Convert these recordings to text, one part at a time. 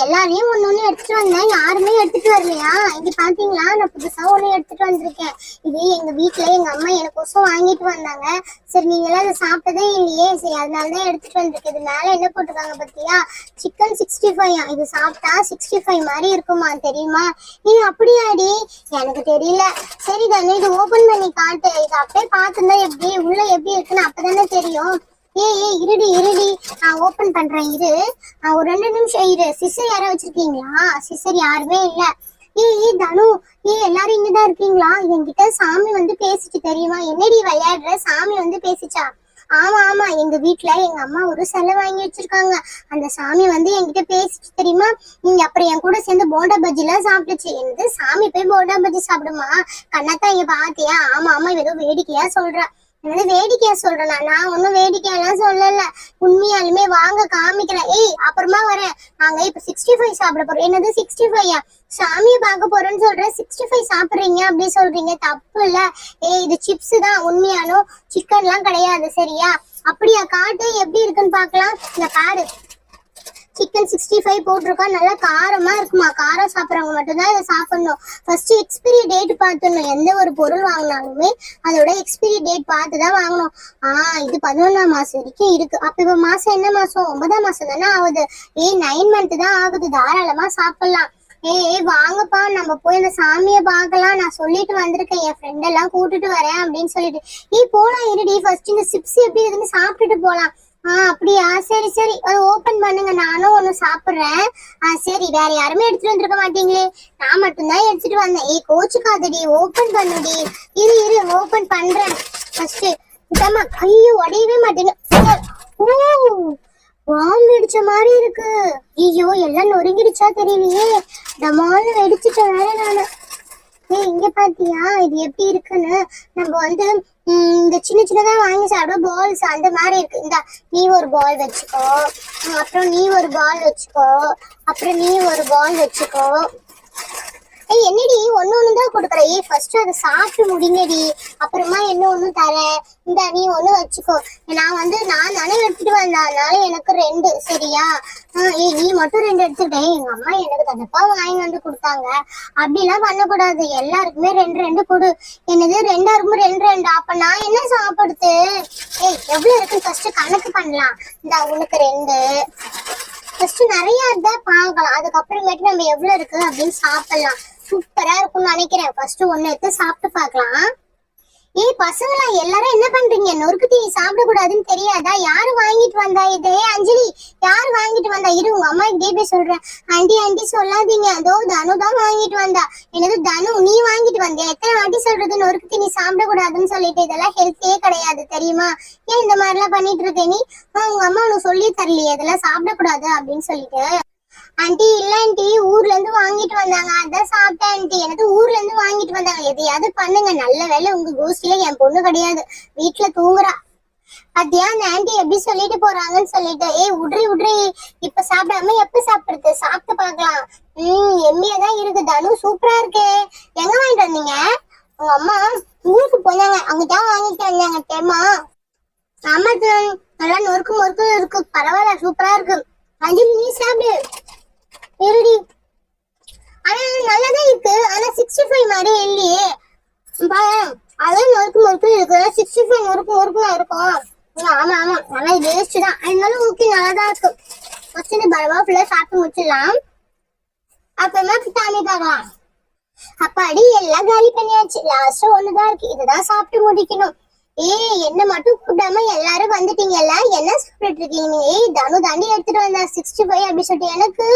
எல்லாரையும் ஒண்ணு எடுத்துட்டு வந்தேன், யாருமே எடுத்துட்டு வரலையா? இங்க பாத்தீங்களா, நான் புதுசா ஒண்ணு எடுத்துட்டு வந்திருக்கேன். இது எங்க வீட்டுல எங்க அம்மா எனக்கோசம் வாங்கிட்டு வந்தாங்க. சரி, நீங்க எல்லாம் அதை சாப்பிட்டதே இல்லையே, சரி அதனாலதான் எடுத்துட்டு வந்திருக்கேன். இது மேல என்ன போட்டிருக்காங்க பத்தியா? சிக்கன் 65. இது சாப்பிட்டா 65 மாதிரி இருக்குமா, தெரியுமா? அப்படியாடி? எனக்கு தெரியல. சரி தானே, இது ஓபன் பண்ணி காட்டு. இது அப்படியே பாத்துருந்தா எப்படி உள்ள எப்படி இருக்குன்னு அப்பதானே தெரியும். இருடி நான் ஓபன் பண்றேன். ஒரு 2 நிமிஷம் இரு. சிஸ்டர் யாரா வச்சிருக்கீங்களா? சிஸ்டர் யாருமே இல்ல. தனு, எல்லாரும் இங்கதான் இருக்கீங்களா? என்கிட்ட சாமி வந்து பேசிச்சு, தெரியுமா? என்னடி விளையாடுற? சாமி வந்து பேசிச்சா? ஆமா, எங்க வீட்டுல எங்க அம்மா ஒரு சிலை வாங்கி வச்சிருக்காங்க. அந்த சாமி வந்து என்கிட்ட பேசிச்சு, தெரியுமா? நீங்க அப்புறம் என் கூட சேர்ந்து போண்டா பஜ்ஜி எல்லாம் சாப்பிட்டுச்சு. என்னது, சாமி போய் போண்டா பஜ்ஜி சாப்பிடுமா? கண்ணத்தான் இங்க பாத்தியா? ஆமா, ஏதோ வேடிக்கையா சொல்ற. என்னது வேடிக்கையா சொல்றேனா? நான் ஒன்னும் வேடிக்கையெல்லாம் சொல்லல, உண்மையாலுமே. வாங்க காமிக்கிறேன். அப்புறமா வரேன். நாங்க இப்ப 65 சாப்பிட போறோம். என்னது 65? சாமியை பார்க்க போறேன்னு சொல்றேன், 65 சாப்பிடுறீங்க அப்படி சொல்றீங்க, தப்பு இல்ல. இது சிப்ஸ் தான், உண்மையாலும் சிக்கன் எல்லாம் கிடையாது, சரியா? அப்படியா? காட்டு, எப்படி இருக்குன்னு பாக்கலாம். இந்த பாரு, சிக்கன் 65 போட்டிருக்கா. நல்லா காரமா இருக்குமா. காரம் சாப்பிட்றவங்க மட்டும்தான் இதை சாப்பிடணும். ஃபர்ஸ்ட் எக்ஸ்பிரி டேட் பார்த்துடணும். எந்த ஒரு பொருள் வாங்கினாலுமே அதோட எக்ஸ்பிரி டேட் பார்த்து தான் வாங்கணும். இது 11ஆம் மாசம் வரைக்கும் இருக்கு. அப்ப இப்ப மாசம் என்ன மாசம்? 9ஆம் மாசம் தானே ஆகுது. 9 மந்த் தான் ஆகுது. தாராளமா சாப்பிடலாம். வாங்கப்பா, நம்ம போய் இந்த சாமியை பார்க்கலாம். நான் சொல்லிட்டு வந்திருக்கேன், என் ஃப்ரெண்ட் எல்லாம் கூட்டிட்டு வரேன் அப்படின்னு சொல்லிட்டு. போலாம், இருடி. ஃபர்ஸ்ட் இந்த சிப்ஸ் எப்படி இருக்குன்னு சாப்பிட்டுட்டு போலாம். அப்படியா? சரி, அது ஓபன் பண்ணுங்க. நானும் ஒண்ணு சாப்பிடுறேன். சரி, வேற யாருமே எடுத்துட்டு வந்திருக்க மாட்டீங்களே, நான் மட்டும்தான் எடுத்துட்டு வந்தேன். கோச்சுக்காதடி, ஓபன் பண்ணுடி. இரு ஓபன் பண்றேன். ஃபர்ஸ்ட் ஐயோ, உடையவே மாட்டேங்க. பாம்பு வெடிச்ச மாதிரி இருக்கு. ஐயோ, எல்லாம் நொறுங்கிடுச்சா தெரியலையே. டமால்னு வெடிச்சுட்டேன் வேற நானு. இங்க பாத்தியா இது எப்படி இருக்குன்னு? நம்ம வந்து இந்த சின்னதா வாங்கி சாப்பிட பால்ஸ் அந்த மாதிரி இருக்கு. இந்த நீ ஒரு பால் வச்சுக்கோ, அப்புறம் நீ ஒரு பால் வச்சுக்கோ, அப்புறம் நீ ஒரு பால் வச்சுக்கோ. என்னடி ஒண்ணுதான் கொடுக்குற? ஃபர்ஸ்ட் அதை சாப்பிட்டு முடிங்கடி, அப்புறமா என்ன ஒண்ணு தரேன். இந்த நீ ஒண்ணு வச்சுக்கோ. நான் தானே எடுத்துட்டு வந்தேன், அதனால எனக்கு 2, சரியா? நீ மட்டும் 2 எடுத்துட்டேன். எங்க அம்மா எனக்கு தப்பா வாங்கி வந்து கொடுத்தாங்க. அப்படிலாம் பண்ணக்கூடாது. எல்லாருக்குமே 2 கொடு. என்னது 2 இருக்கும்போது 2. அப்ப நான் என்ன சாப்பிடுது? எவ்வளவு இருக்கு ஃபர்ஸ்ட் கணக்கு பண்ணலாம். இந்த உனக்கு 2. ஃபர்ஸ்ட் நிறைய இருந்தா பார்க்கலாம், அதுக்கப்புறமேட்டு நம்ம எவ்வளவு இருக்கு அப்படின்னு சாப்பிடலாம். சூப்பரா இருக்கும்னு நினைக்கிறேன். ஃபர்ஸ்ட் 1 எடுத்து சாப்பிட்டு பார்க்கலாம். பசங்களா எல்லாரும் என்ன பண்றீங்க? நொறுக்கு தீனி சாப்பிட கூடாதுன்னு தெரியாதா? யாரு வாங்கிட்டு வந்தா இது? அஞ்சலி, யாரு வாங்கிட்டு வந்தா? இரு, உங்க அம்மா கிட்டே போய் சொல்றேன். ஆண்டி சொல்லாதீங்க, அதோ தனு தான் வாங்கிட்டு வந்தா. என்னது தனு, நீ வாங்கிட்டு வந்தியா? எத்தனை வாட்டி சொல்றது நொறுக்கு தீனி சாப்பிட கூடாதுன்னு சொல்லிட்டு? இதெல்லாம் ஹெல்த்தே கிடையாது, தெரியுமா? ஏன் இந்த மாதிரி எல்லாம் பண்ணிட்டு இருக்க நீ? உங்க அம்மா உனக்கு சொல்லி தரலையே இதெல்லாம் சாப்பிடக்கூடாது அப்படின்னு சொல்லிட்டு. ஆண்டி, இல்ல ஆண்டி, ஊர்ல இருந்து வாங்கிட்டு வந்தாங்க, அதான் சாப்பிட்டேன் ஆண்டி. எனக்கு ஊர்ல இருந்து வாங்கிட்டு வந்தாங்க. எதையாவது பண்ணுங்க. நல்ல வேலை உங்க கோஷ்டில என் பொண்ணு கிடையாது, வீட்டுல தூங்குறா. பாத்தியா அந்த ஆண்டி எப்படி சொல்லிட்டு போறாங்கன்னு சொல்லிட்டு. உட்ரி, இப்ப சாப்பிடாம எப்ப சாப்பிடுறது? சாப்பிட்டு பாக்கலாம். எம்மியாதான் இருக்கு. தனு சூப்பரா இருக்கே. எங்க வாங்கிட்டு வந்தீங்க? உங்க அம்மா ஊருக்கு போனாங்க, அங்கதான் வாங்கிட்டு வந்தாங்க. தேமா ஆமா, நல்லா நொறுக்கு இருக்கு. பரவாயில்ல, சூப்பரா இருக்கு. அஞ்சலி, நீ சாப்பிடு. இருடி. ஆனா நல்லாதான் இருக்கு. ஆனா 65 மாதிரி இல்லையே. அதே நொறுக்கு இருக்கு. 65 நொறுக்கு இருக்கும். ஆமா, நல்லா வேஸ்ட் தான். அதனால ஓகே, நல்லாதான் இருக்கு. ஃபர்ஸ்ட் பரவா ஃபுல்லா சாப்பிட்டு முடிச்சிடலாம், அப்புறமா தானே பார்க்கலாம். அப்பாடி, எல்லாம் காலி பண்ணியாச்சு. லாஸ்ட் 1 இருக்கு. இதுதான் சாப்பிட்டு முடிக்கணும். என்ன மட்டும் கூப்பிடாம எல்லாரும் வந்துட்டீங்கல்ல, என்ன சாப்பிட்டு இருக்கீங்க? தனு தாண்டி எடுத்துட்டு வந்தா 65 அப்படி சொல்லிட்டு. எனக்கு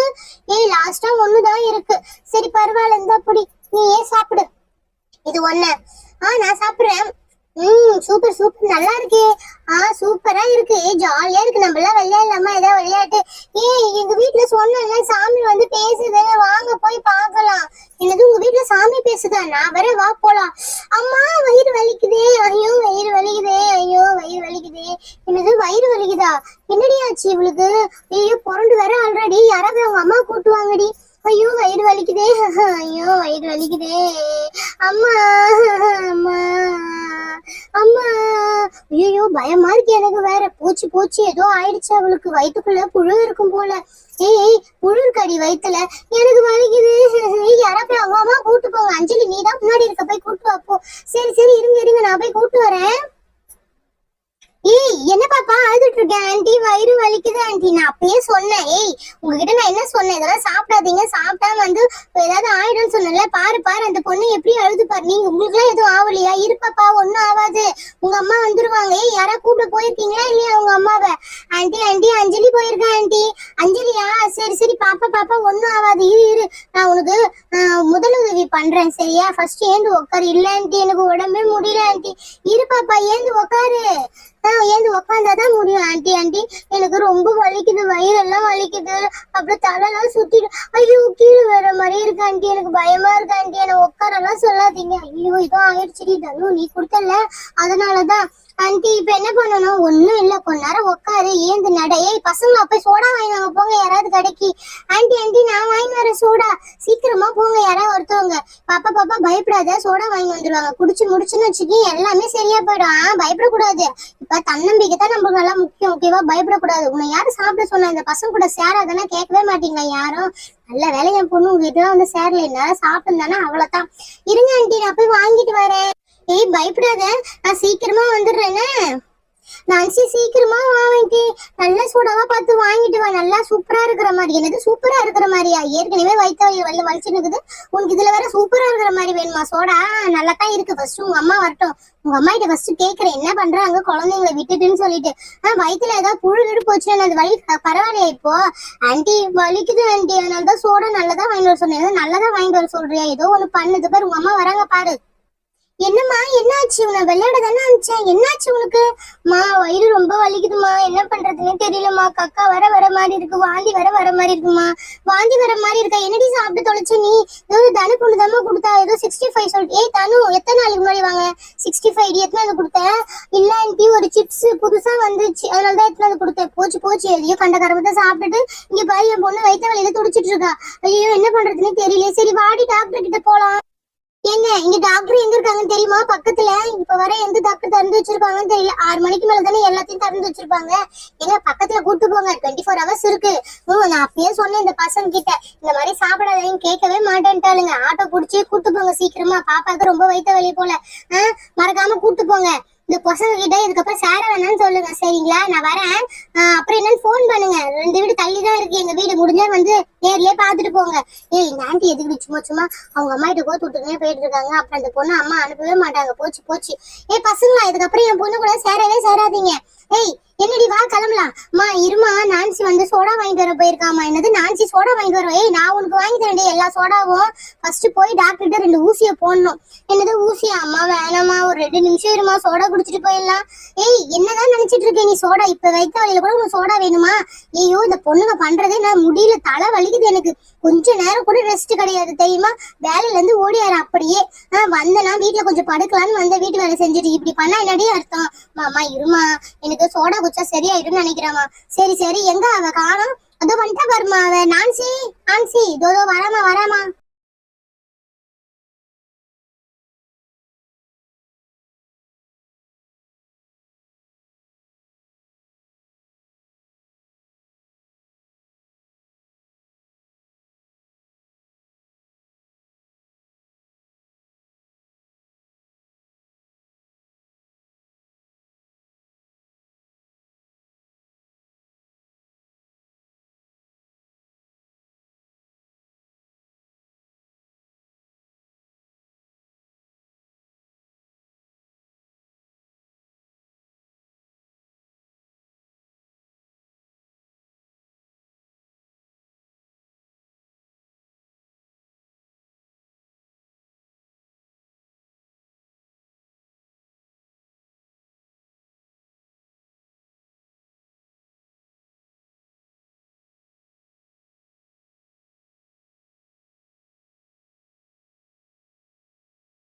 லாஸ்டா 1 இருக்கு. சரி பரவாயில்ல, இந்த அப்படி நீ சாப்பிடு. இது 1. நான் சாப்பிடுறேன். சூப்பர் நல்லா இருக்கே. சூப்பரா இருக்கு. ஜாலியா இருக்கு. நம்ம எல்லாம் விளையாடலாமா ஏதாவது விளையாட்டு? எங்க வீட்டுல சொன்ன சாமி வந்து பேசுது, வாங்க போய் பார்க்கலாம். என்னது, உங்க வீட்டுல சாமி பேசுதா? நான் வர, வா போலாம். அம்மா, வயிறு வலிக்குதே. ஐயோ வயிறு வலிக்குதே. என்னது, வயிறு வலிக்குதா? என்னடி ஆச்சு இவளுக்கு? புரண்டு வர ஆல்ரெடி. யாராவது அவங்க அம்மா கூட்டுவாங்கடி. ஐயோ வயிறு வலிக்குதே, ஐயோ வயிறு வலிக்குதே, அம்மா அம்மா அம்மா. ஐயோ பயமா இருக்கு எனக்கு வேற. போச்சு போச்சு, ஏதோ ஆயிடுச்சு அவளுக்கு. வயிற்றுக்குள்ள புழு இருக்கும் போல. ஏய் புழு இருக்கடி வயிற்றுல, எனக்கு வலிக்குது. யாரா போய் அவங்க அம்மா கூட்டு போங்க. அஞ்சலி நீ தான் முன்னாடி இருக்க, போய் கூட்டு வாப்போ. சரி சரி இருங்க இருங்க, நான் போய் கூட்டு வரேன். ஏய் என்ன பாப்பா அழுதுட்டு இருக்க? ஆண்டி வயிறு வலிக்குது ஆண்டி. நான் அப்பயே சொன்னேன். ஏய் உங்ககிட்ட நான் என்ன சொன்னேன், இதெல்லாம் சாப்பிடாதீங்க, சாப்பிட்டா வந்து ஏதாவது ஆயிடும்னு சொன்னேன்ல. பாரு பாரு அந்த பொண்ணு எப்படி அழுது பாரு. நீங்க உங்களுக்கு எல்லாம் எதுவும் ஆவலையா? இருப்பாப்பா ஒன்னும் ஆகாது, உங்க அம்மா வந்துருவாங்க. ஏய் யாரா கூப்பிட்டு போயிருக்கீங்களா இல்லையா உங்க அம்மாவை? ஆண்டி ஆண்டி அஞ்சலி போயிருக்கா ஆண்டி. அஞ்சலியா? சரி சரி பாப்பா பாப்பா ஒன்னும் ஆகாது, இரு இரு நான் உனக்கு முதலுதவி பண்றேன் சரியா? ஃபர்ஸ்ட் ஏந்து உட்காரு. இல்ல ஆண்டி எனக்கு உடம்பே முடியல ஆண்டி. இரு பாப்பா ஏந்து உட்காரு. ஏந்து உக்காந்தாதான் முடியும். ஆண்டி ஆண்டி எனக்கு ரொம்ப வலிக்குது, வயிறெல்லாம் வலிக்குது, அப்புறம் தலைலாம் சுத்திடு. ஐயோ கீழே வர மாதிரி இருக்கு ஆண்டி, எனக்கு பயமா இருக்கு ஆண்டி. எனக்கு உட்காரெல்லாம் சொல்லாதீங்க. ஐயோ இதோ ஆயிடுச்சுடி தனு, நீ கொடுத்தல அதனாலதான். ஆண்டி இப்ப என்ன பண்ணணும்? ஒண்ணும் இல்ல, கொஞ்ச நேரம் உட்காரு, ஏந்து நட. ஏய் பசங்களா போய் சோடா வாங்கினாங்க போங்க யாராவது கடைக்கு. ஆண்டி ஆண்டி நான் வாங்கி வரேன் சோடா, சீக்கிரமா போங்க யாராவது ஒருத்தவங்க. பாப்பா பாப்பா பயப்படாத, சோடா வாங்கி வந்துருவாங்க. குடிச்சு முடிச்சுன்னு வச்சுக்கி எல்லாமே சரியா போயிடும். பயப்படக்கூடாது. இப்ப தன்னம்பிக்கை தான் நம்மளுக்கு நல்லா முக்கியம், ஓகேவா? பயப்படக்கூடாது. உன்னை யாரும் சாப்பிட சொன்னா? இந்த பசங்க கூட சேராதனா கேட்கவே மாட்டீங்களா யாரும்? நல்ல வேலை என் பொண்ணு உங்ககிட்ட வந்து சேரல, என்னால சாப்பிட்டு தானே, அவ்வளவுதான். இருங்க ஆண்டி நான் போய் வாங்கிட்டு வரேன். ஏய் பயப்படாத, நான் சீக்கிரமா வந்துடுறேன்னு. நான்சி சீக்கிரமா வாங்கிட்டு நல்ல சோடாவா பார்த்து வாங்கிட்டு வா, நல்லா சூப்பரா இருக்கிற மாதிரி. என்னது சூப்பரா இருக்கிற மாதிரியா? ஏற்கனவே வயிற்று வலிச்சுன்னு இருக்குது, உனக்கு இதுல வேற சூப்பரா இருக்கிற மாதிரி வேணுமா சோடா? நல்லா தான் இருக்கு. ஃபர்ஸ்ட் உங்க அம்மா வரட்டும், உங்க அம்மா கிட்ட ஃபர்ஸ்ட் கேக்குறேன் என்ன பண்றாங்க குழந்தைங்களை விட்டுட்டுன்னு சொல்லிட்டு. வயிற்றுல ஏதாவது புழு வீடு போச்சுன்னா அந்த வலி பரவாயில்லையா இப்போ? ஆண்டி வலிக்குது ஆண்டி, அதனாலதான் சோடா நல்லதா வாங்கிட்டு வர சொன்னேன். நல்லதா வாங்கிட்டு வர சொல்றியா? ஏதோ ஒண்ணு பண்ணுது பாரு, உங்க அம்மா வராங்க பாரு. என்னம்மா என்னாச்சு? உன்னை விளையாட தானே அனுப்பிச்சேன், என்னாச்சு உனக்கு? மா வயிறு ரொம்ப வலிக்குதுமா, என்ன பண்றதுன்னு தெரியலமா. கக்கா வர மாதிரி இருக்கு, வாந்தி வர மாதிரி இருக்குமா. வாந்தி வர மாதிரி இருக்கா? என்னடி சாப்பிட்டு தொலைச்ச நீ? ஏதோ தனு பொண்ணு தாமா கொடுத்தா, ஏதோ 65 சொல்லிட்டு. ஏய் தனு எத்தனை நாளைக்கு முன்னாடி வாங்க 65 எத்தனை அது கொடுத்தேன்? இல்ல ஆண்டி ஒரு சிப்ஸ் புதுசா வந்துச்சு, அதனாலதான் எத்தனை அது கொடுத்தேன். போச்சு போச்சு, எதையோ கண்ட கரமத்தை சாப்பிட்டுட்டு இங்க பாரு என் பொண்ணு வயிற்று வலியில துடிச்சிட்டு இருக்கா. ஐயோ என்ன பண்றதுன்னு தெரியல. சரி வாடி டாக்டர் கிட்ட போலாம். ஏங்க இங்க டாக்டர் எங்க இருக்காங்கன்னு தெரியுமா? பக்கத்துல. இப்ப வர எந்த டாக்டர் திறந்து வச்சிருப்பாங்கன்னு தெரியல. 6 மணிக்கு மேல தானே எல்லாத்தையும் திறந்து வச்சிருப்பாங்க. எங்க பக்கத்துல கூட்டு போங்க, 24 ஹவர்ஸ் இருக்கு. நான் அப்பயே சொன்னேன் இந்த பசங்க கிட்ட, இந்த மாதிரி சாப்பிடாதீங்க, கேட்கவே மாட்டேன்ட்டாளுங்க. ஆட்டோ புடிச்சு கூட்டு போங்க சீக்கிரமா, பாப்பாக்கு ரொம்ப வயிற்று வலி போல. மறக்காம கூட்டு போங்க. இந்த பசங்க கிட்ட இதுக்கப்புறம் சேர வேணாம்னு சொல்லுங்க சரிங்களா? நான் வரேன். அப்புறம் என்னன்னு போன் பண்ணுங்க. 2 வீடு தள்ளி தான் இருக்கு எங்க வீடு, முடிஞ்சா வந்து நேர்லயே பாத்துட்டு போங்க. ஏய் இந்த ஆண்டி எதுக்கு சும்மா சும்மா அவங்க அம்மா கிட்ட கோத்து விட்டுனே போயிட்டு இருக்காங்க. அப்புறம் அந்த பொண்ணு அம்மா அனுப்பவே மாட்டாங்க. போச்சு போச்சு. ஏய் பசங்களா இதுக்கப்புறம் என் பொண்ணு கூட சேரவே சேராதீங்க. ஏய் என்னடி வா கிளம்பலாம். மா இருமா, நான்சி வந்து சோடா வாங்கிட்டு வர போயிருக்காமா. என்னது நான்சி சோடா வாங்கிட்டு வருவா? ஏய் நான் உனக்கு வாங்கி தரேன் எல்லா சோடாவும். ஃபர்ஸ்ட் போய் டாக்டர்கிட்ட 2 ஊசியை போடணும். என்னது ஊசியா? அம்மா வேணாமா, ஒரு 2 நிமிஷம் இருமா, சோடா குடிச்சிட்டு போயிடலாம். ஏய் என்னதான் நினைச்சிட்டு இருக்க நீ? சோடா இப்ப வயிற்று வலியில கூட உனக்கு சோடா வேணுமா? ஐயோ இந்த பொண்ணுங்க பண்றதே நான் முடியல, தலை வலிக்குது எனக்கு. கொஞ்ச நேரம் கூட ரெஸ்ட் கிடையாது தெரியுமா? வேலையில இருந்து ஓடியாரு அப்படியே. வந்தனா வீட்டுல கொஞ்சம் படுக்கலான்னு வந்த, வீட்டு வேலை செஞ்சுட்டு இப்படி பண்ணா என்னடி அர்த்தம்? மாமா இருமா, எனக்கு சோடா குச்சா சரியாயிடும் நினைக்கிறாமா. சரி சரி எங்க அவ காணோம்? அதோ வந்துட்டா பாருமா அவ. நான்சி நான்சி இதோ வராமா வராமா.